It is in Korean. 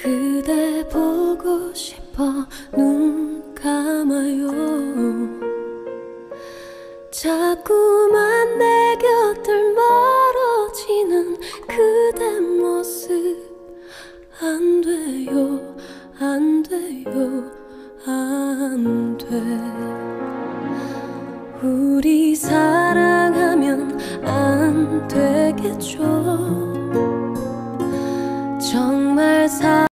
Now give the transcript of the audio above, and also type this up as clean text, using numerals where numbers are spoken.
그대 보고 싶어 눈 감아요. 자꾸만 내 곁을 멀어지는 그대 모습 안 돼요, 안 돼요, 안 돼. 우리 사랑하면 안 되겠죠. 정말